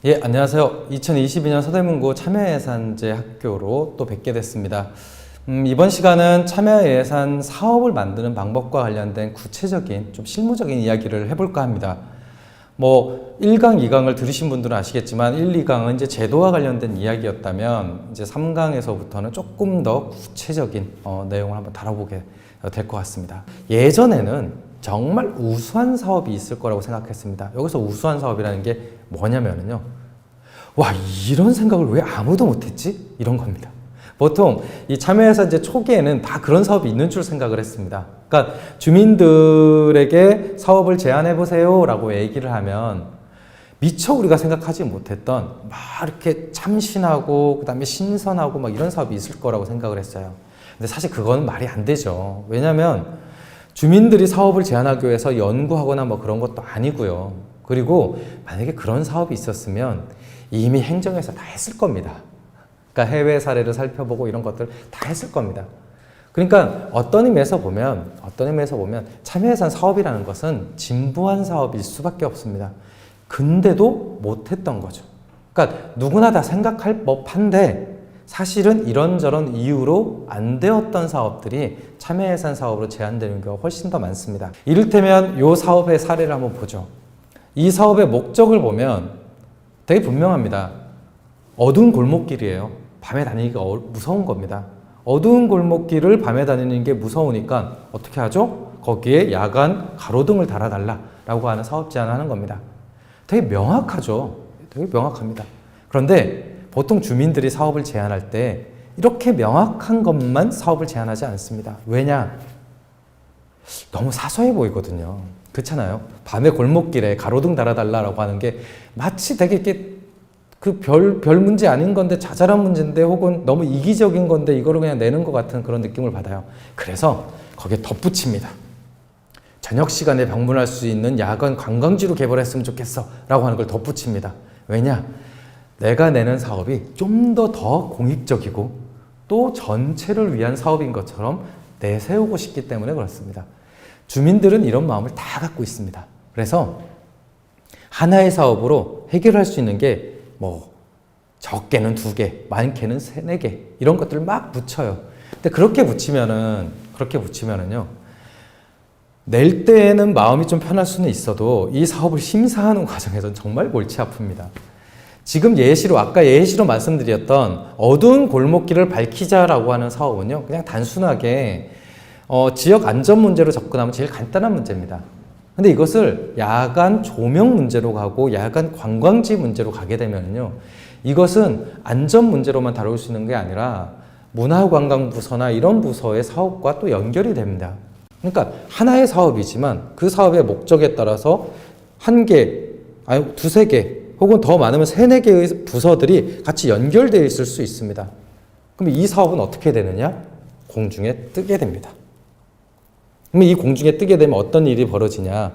예, 안녕하세요. 2022년 서대문구 참여예산제 학교로 또 뵙게 됐습니다. 이번 시간은 참여예산 사업을 만드는 방법과 관련된 구체적인 좀 실무적인 이야기를 해볼까 합니다. 1강, 2강을 들으신 분들은 아시겠지만 1, 2강은 이제 제도와 관련된 이야기였다면 이제 3강에서부터는 조금 더 구체적인 내용을 한번 다뤄보게 될 것 같습니다. 예전에는 정말 우수한 사업이 있을 거라고 생각했습니다. 여기서 우수한 사업이라는 게 뭐냐면요. 와, 이런 생각을 왜 아무도 못했지? 이런 겁니다. 보통 이 참여예산제 초기에는 다 그런 사업이 있는 줄 생각을 했습니다. 그러니까 주민들에게 사업을 제안해보세요 라고 얘기를 하면 미처 우리가 생각하지 못했던 막 이렇게 참신하고 그 다음에 신선하고 막 이런 사업이 있을 거라고 생각을 했어요. 근데 사실 그건 말이 안 되죠. 왜냐하면 주민들이 사업을 제안하기 위해서 연구하거나 그런 것도 아니고요. 그리고 만약에 그런 사업이 있었으면 이미 행정에서 다 했을 겁니다. 그러니까 해외 사례를 살펴보고 이런 것들 다 했을 겁니다. 그러니까 어떤 의미에서 보면 참여예산 사업이라는 것은 진부한 사업일 수밖에 없습니다. 근데도 못했던 거죠. 그러니까 누구나 다 생각할 법한데 사실은 이런저런 이유로 안 되었던 사업들이 참여예산 사업으로 제한되는 경우가 훨씬 더 많습니다. 이를테면 이 사업의 사례를 한번 보죠. 이 사업의 목적을 보면 되게 분명합니다. 어두운 골목길이에요. 밤에 다니기가 무서운 겁니다. 어두운 골목길을 밤에 다니는 게 무서우니까 어떻게 하죠? 거기에 야간 가로등을 달아달라라고 하는 사업 제안을 하는 겁니다. 되게 명확하죠. 되게 명확합니다. 그런데 보통 주민들이 사업을 제안할 때 이렇게 명확한 것만 사업을 제안하지 않습니다. 왜냐? 너무 사소해 보이거든요. 그렇잖아요. 밤에 골목길에 가로등 달아달라고 하는 게 마치 되게 이렇게 별 문제 아닌 건데 자잘한 문제인데 혹은 너무 이기적인 건데 이거를 그냥 내는 것 같은 그런 느낌을 받아요. 그래서 거기에 덧붙입니다. 저녁 시간에 방문할 수 있는 야간 관광지로 개발했으면 좋겠어 라고 하는 걸 덧붙입니다. 왜냐? 내가 내는 사업이 좀 더 공익적이고 또 전체를 위한 사업인 것처럼 내세우고 싶기 때문에 그렇습니다. 주민들은 이런 마음을 다 갖고 있습니다. 그래서 하나의 사업으로 해결할 수 있는 게 적게는 2개, 많게는 3, 4개 이런 것들을 막 붙여요. 근데 그렇게 붙이면은요 낼 때에는 마음이 좀 편할 수는 있어도 이 사업을 심사하는 과정에서는 정말 골치 아픕니다. 지금 아까 예시로 말씀드렸던 어두운 골목길을 밝히자라고 하는 사업은요, 그냥 단순하게 지역 안전 문제로 접근하면 제일 간단한 문제입니다. 근데 이것을 야간 조명 문제로 가고 야간 관광지 문제로 가게 되면요, 이것은 안전 문제로만 다룰 수 있는 게 아니라 문화관광부서나 이런 부서의 사업과 또 연결이 됩니다. 그러니까 하나의 사업이지만 그 사업의 목적에 따라서 1개, 아니 2, 3개 혹은 더 많으면 3, 4개의 부서들이 같이 연결되어 있을 수 있습니다. 그럼 이 사업은 어떻게 되느냐? 공중에 뜨게 됩니다. 그럼 이 공중에 뜨게 되면 어떤 일이 벌어지냐?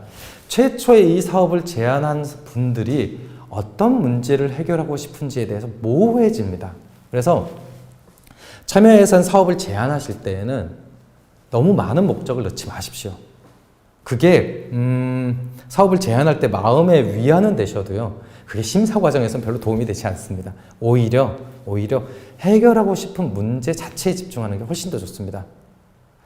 최초에 이 사업을 제안한 분들이 어떤 문제를 해결하고 싶은지에 대해서 모호해집니다. 그래서 참여예산 사업을 제안하실 때에는 너무 많은 목적을 넣지 마십시오. 그게 사업을 제안할 때 마음의 위안은 되셔도요, 그게 심사 과정에서는 별로 도움이 되지 않습니다. 오히려 해결하고 싶은 문제 자체에 집중하는 게 훨씬 더 좋습니다.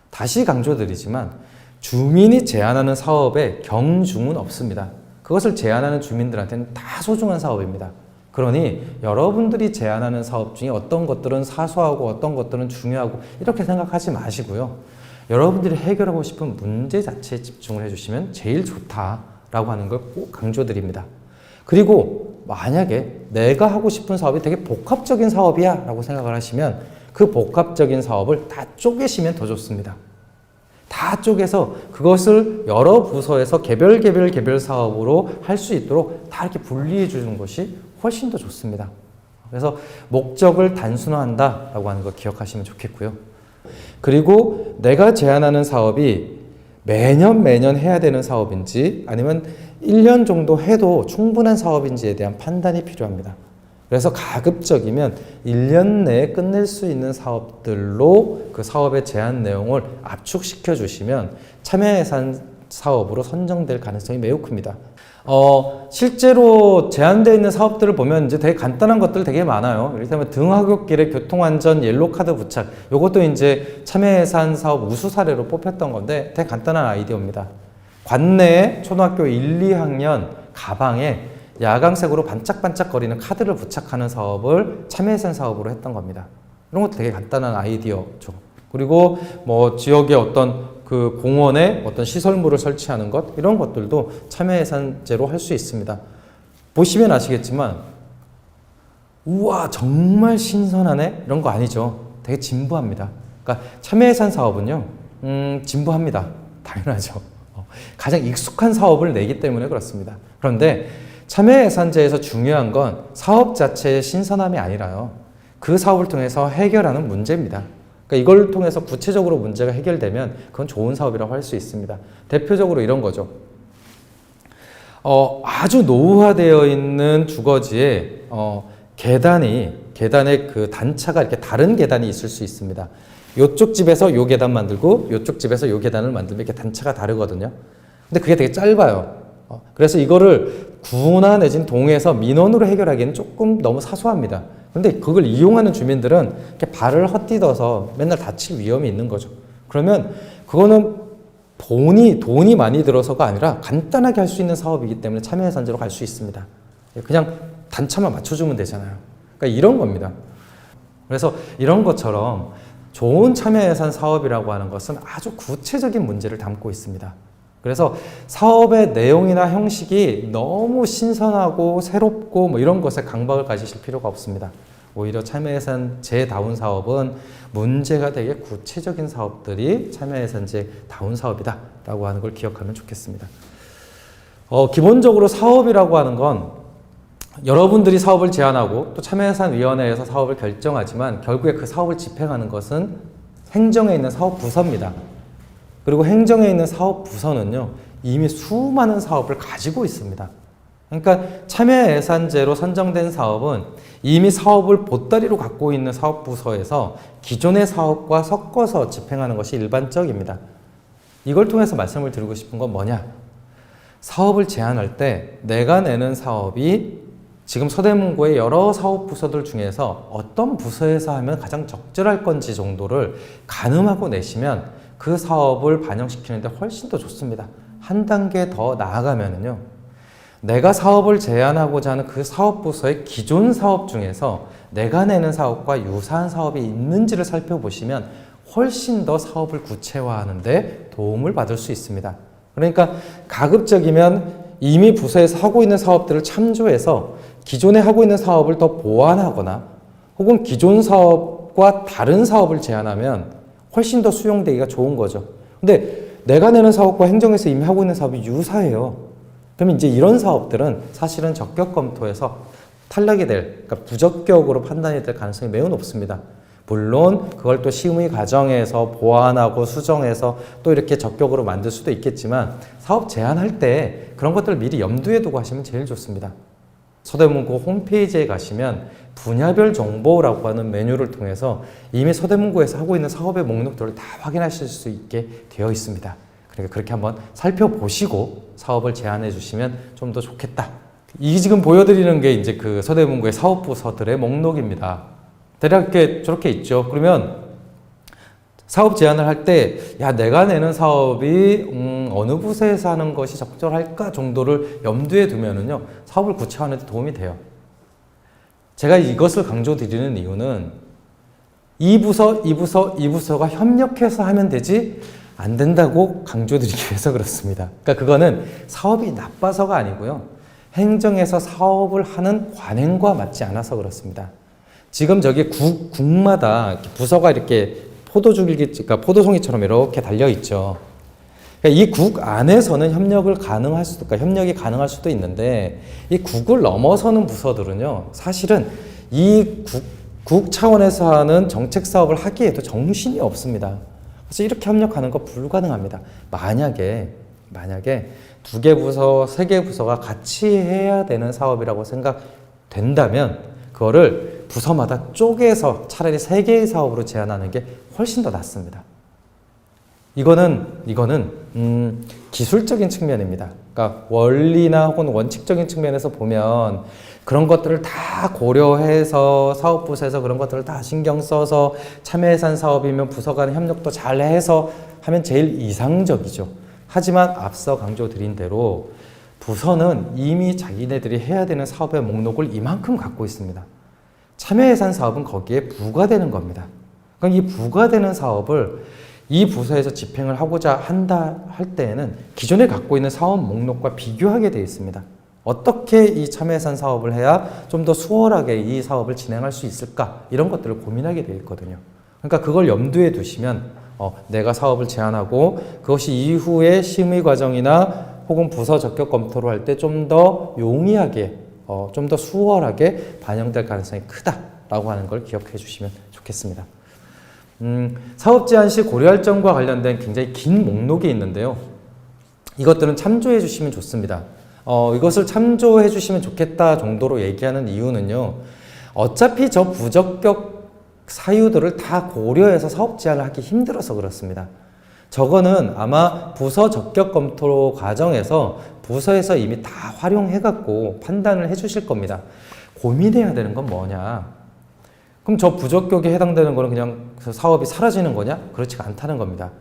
다시 강조드리지만 주민이 제안하는 사업에 경중은 없습니다. 그것을 제안하는 주민들한테는 다 소중한 사업입니다. 그러니 여러분들이 제안하는 사업 중에 어떤 것들은 사소하고 어떤 것들은 중요하고 이렇게 생각하지 마시고요. 여러분들이 해결하고 싶은 문제 자체에 집중을 해주시면 제일 좋다라고 하는 걸 꼭 강조드립니다. 그리고 만약에 내가 하고 싶은 사업이 되게 복합적인 사업이야 라고 생각을 하시면 그 복합적인 사업을 다 쪼개시면 더 좋습니다. 다 쪼개서 그것을 여러 부서에서 개별 사업으로 할 수 있도록 다 이렇게 분리해 주는 것이 훨씬 더 좋습니다. 그래서 목적을 단순화한다 라고 하는 거 기억하시면 좋겠고요. 그리고 내가 제안하는 사업이 매년 해야 되는 사업인지 아니면 1년 정도 해도 충분한 사업인지에 대한 판단이 필요합니다. 그래서 가급적이면 1년 내에 끝낼 수 있는 사업들로 그 사업의 제안 내용을 압축시켜 주시면 참여예산 사업으로 선정될 가능성이 매우 큽니다. 실제로 제한되어 있는 사업들을 보면 이제 되게 간단한 것들 되게 많아요. 이를테면 등하굣길에 교통안전 옐로카드 부착. 요것도 이제 참여예산 사업 우수 사례로 뽑혔던 건데 되게 간단한 아이디어입니다. 관내에 초등학교 1, 2학년 가방에 야광색으로 반짝반짝거리는 카드를 부착하는 사업을 참여예산 사업으로 했던 겁니다. 이런 것도 되게 간단한 아이디어죠. 그리고 뭐 지역의 어떤 그 공원에 어떤 시설물을 설치하는 것, 이런 것들도 참여예산제로 할 수 있습니다. 보시면 아시겠지만 우와 정말 신선하네 이런 거 아니죠. 되게 진부합니다. 그러니까 참여예산 사업은요 진부합니다. 당연하죠. 가장 익숙한 사업을 내기 때문에 그렇습니다. 그런데 참여예산제에서 중요한 건 사업 자체의 신선함이 아니라요, 그 사업을 통해서 해결하는 문제입니다. 그러니까 이걸 통해서 구체적으로 문제가 해결되면 그건 좋은 사업이라고 할 수 있습니다. 대표적으로 이런 거죠. 아주 노후화되어 있는 주거지에 계단에 그 단차가 이렇게 다른 계단이 있을 수 있습니다. 요쪽 집에서 요 계단 만들고 요쪽 집에서 요 계단을 만들면 이렇게 단차가 다르거든요. 근데 그게 되게 짧아요. 그래서 이거를 구나 내지는 동에서 민원으로 해결하기에는 조금 너무 사소합니다. 근데 그걸 이용하는 주민들은 이렇게 발을 헛디뎌서 맨날 다칠 위험이 있는 거죠. 그러면 그거는 돈이 많이 들어서가 아니라 간단하게 할 수 있는 사업이기 때문에 참여예산제로 갈 수 있습니다. 그냥 단차만 맞춰주면 되잖아요. 그러니까 이런 겁니다. 그래서 이런 것처럼 좋은 참여예산 사업이라고 하는 것은 아주 구체적인 문제를 담고 있습니다. 그래서 사업의 내용이나 형식이 너무 신선하고 새롭고 뭐 이런 것에 강박을 가지실 필요가 없습니다. 오히려 참여예산제다운 사업은 문제가 되게 구체적인 사업들이 참여예산제다운 사업이다 라고 하는 걸 기억하면 좋겠습니다. 기본적으로 사업이라고 하는 건 여러분들이 사업을 제안하고 또 참여예산위원회에서 사업을 결정하지만 결국에 그 사업을 집행하는 것은 행정에 있는 사업부서입니다. 그리고 행정에 있는 사업부서는요 이미 수많은 사업을 가지고 있습니다. 그러니까 참여예산제로 선정된 사업은 이미 사업을 보따리로 갖고 있는 사업부서에서 기존의 사업과 섞어서 집행하는 것이 일반적입니다. 이걸 통해서 말씀을 드리고 싶은 건 뭐냐? 사업을 제안할 때 내가 내는 사업이 지금 서대문구의 여러 사업부서들 중에서 어떤 부서에서 하면 가장 적절할 건지 정도를 가늠하고 내시면 그 사업을 반영시키는데 훨씬 더 좋습니다. 한 단계 더 나아가면은요, 내가 사업을 제안하고자 하는 그 사업부서의 기존 사업 중에서 내가 내는 사업과 유사한 사업이 있는지를 살펴보시면 훨씬 더 사업을 구체화하는데 도움을 받을 수 있습니다. 그러니까 가급적이면 이미 부서에서 하고 있는 사업들을 참조해서 기존에 하고 있는 사업을 더 보완하거나 혹은 기존 사업과 다른 사업을 제안하면 훨씬 더 수용되기가 좋은 거죠. 근데 내가 내는 사업과 행정에서 이미 하고 있는 사업이 유사해요. 그러면 이제 이런 사업들은 사실은 적격 검토에서 탈락이 그러니까 부적격으로 판단이 될 가능성이 매우 높습니다. 물론 그걸 또 심의 과정에서 보완하고 수정해서 또 이렇게 적격으로 만들 수도 있겠지만 사업 제안할 때 그런 것들을 미리 염두에 두고 하시면 제일 좋습니다. 서대문구 홈페이지에 가시면 분야별 정보라고 하는 메뉴를 통해서 이미 서대문구에서 하고 있는 사업의 목록들을 다 확인하실 수 있게 되어 있습니다. 그러니까 그렇게 한번 살펴보시고 사업을 제안해 주시면 좀 더 좋겠다. 이 지금 보여드리는 게 이제 그 서대문구의 사업부서들의 목록입니다. 대략 저렇게 있죠. 그러면 사업 제안을 할 때, 야, 내가 내는 사업이 어느 부서에서 하는 것이 적절할까 정도를 염두에 두면은요, 사업을 구체화하는 데 도움이 돼요. 제가 이것을 강조드리는 이유는 이 부서가 협력해서 하면 되지 안 된다고 강조드리기 위해서 그렇습니다. 그러니까 그거는 사업이 나빠서가 아니고요, 행정에서 사업을 하는 관행과 맞지 않아서 그렇습니다. 지금 저기 국마다 부서가 이렇게 그러니까 포도송이처럼 이렇게 달려 있죠. 그러니까 이 국 안에서는 협력이 가능할 수도 있는데 이 국을 넘어서는 부서들은요, 사실은 이 국 차원에서 하는 정책 사업을 하기에도 정신이 없습니다. 그래서 이렇게 협력하는 거 불가능합니다. 만약에 2개 부서, 3개 부서가 같이 해야 되는 사업이라고 생각된다면 그거를 부서마다 쪼개서 차라리 3개의 사업으로 제안하는 게 훨씬 더 낫습니다. 이거는 기술적인 측면입니다. 그러니까 원리나 혹은 원칙적인 측면에서 보면 그런 것들을 다 고려해서 사업부에서 그런 것들을 다 신경 써서 참여 예산 사업이면 부서 간 협력도 잘 해서 하면 제일 이상적이죠. 하지만 앞서 강조드린 대로 부서는 이미 자기네들이 해야 되는 사업의 목록을 이만큼 갖고 있습니다. 참여 예산 사업은 거기에 부과되는 겁니다. 그럼 이 부과되는 사업을 이 부서에서 집행을 하고자 한다 할 때에는 기존에 갖고 있는 사업 목록과 비교하게 되어 있습니다. 어떻게 이 참여 예산 사업을 해야 좀 더 수월하게 이 사업을 진행할 수 있을까? 이런 것들을 고민하게 되어 있거든요. 그러니까 그걸 염두에 두시면 내가 사업을 제안하고 그것이 이후에 심의 과정이나 혹은 부서 적격 검토를 할 때 좀 더 용이하게 좀 더 수월하게 반영될 가능성이 크다라고 하는 걸 기억해 주시면 좋겠습니다. 사업 제안 시 고려할 점과 관련된 굉장히 긴 목록이 있는데요. 이것들은 참조해 주시면 좋습니다. 이것을 참조해 주시면 좋겠다 정도로 얘기하는 이유는요. 어차피 저 부적격 사유들을 다 고려해서 사업 제안을 하기 힘들어서 그렇습니다. 저거는 아마 부서 적격 검토 과정에서 부서에서 이미 다 활용해 갖고 판단을 해 주실 겁니다. 고민해야 되는 건 뭐냐? 그럼 저 부적격에 해당되는 거는 그냥 사업이 사라지는 거냐? 그렇지가 않다는 겁니다.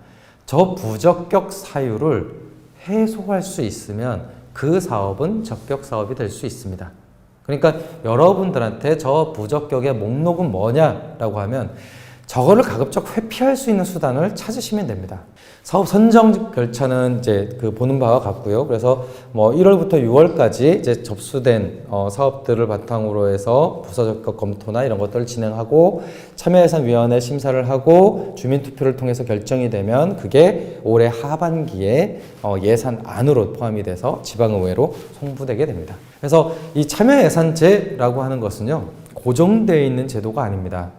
저 부적격 사유를 해소할 수 있으면 그 사업은 적격 사업이 될 수 있습니다. 그러니까 여러분들한테 저 부적격의 목록은 뭐냐라고 하면 저거를 가급적 회피할 수 있는 수단을 찾으시면 됩니다. 사업 선정 절차는 이제 보는 바와 같고요. 그래서 1월부터 6월까지 이제 접수된 사업들을 바탕으로 해서 부서 적격 검토나 이런 것들을 진행하고 참여예산위원회 심사를 하고 주민투표를 통해서 결정이 되면 그게 올해 하반기에 예산 안으로 포함이 돼서 지방의회로 송부되게 됩니다. 그래서 이 참여예산제라고 하는 것은요, 고정되어 있는 제도가 아닙니다.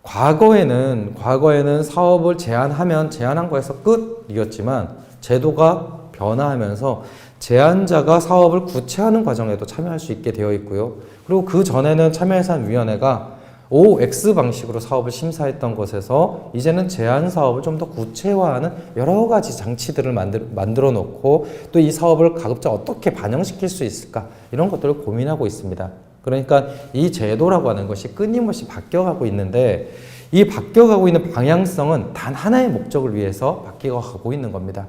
과거에는 사업을 제안한 거에서 끝이었지만 제도가 변화하면서 제안자가 사업을 구체화하는 과정에도 참여할 수 있게 되어 있고요. 그리고 그 전에는 참여예산위원회가 OX 방식으로 사업을 심사했던 것에서 이제는 제안 사업을 좀 더 구체화하는 여러 가지 장치들을 만들어 놓고 또 이 사업을 가급적 어떻게 반영시킬 수 있을까 이런 것들을 고민하고 있습니다. 그러니까 이 제도라고 하는 것이 끊임없이 바뀌어가고 있는데 이 바뀌어가고 있는 방향성은 단 하나의 목적을 위해서 바뀌어가고 있는 겁니다.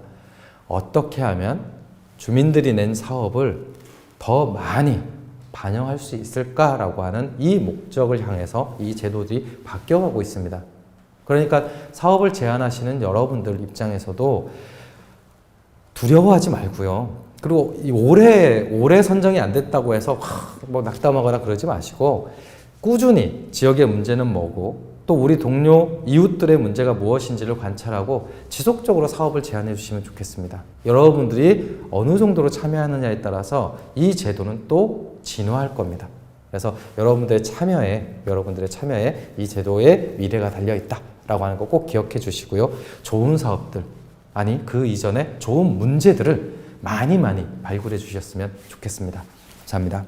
어떻게 하면 주민들이 낸 사업을 더 많이 반영할 수 있을까라고 하는 이 목적을 향해서 이 제도들이 바뀌어가고 있습니다. 그러니까 사업을 제안하시는 여러분들 입장에서도 두려워하지 말고요. 그리고 올해 선정이 안 됐다고 해서 낙담하거나 그러지 마시고 꾸준히 지역의 문제는 뭐고 또 우리 동료 이웃들의 문제가 무엇인지를 관찰하고 지속적으로 사업을 제안해 주시면 좋겠습니다. 여러분들이 어느 정도로 참여하느냐에 따라서 이 제도는 또 진화할 겁니다. 그래서 여러분들의 참여에 이 제도의 미래가 달려 있다라고 하는 거 꼭 기억해 주시고요. 좋은 사업들, 아니 그 이전에 좋은 문제들을 많이 발굴해 주셨으면 좋겠습니다. 감사합니다.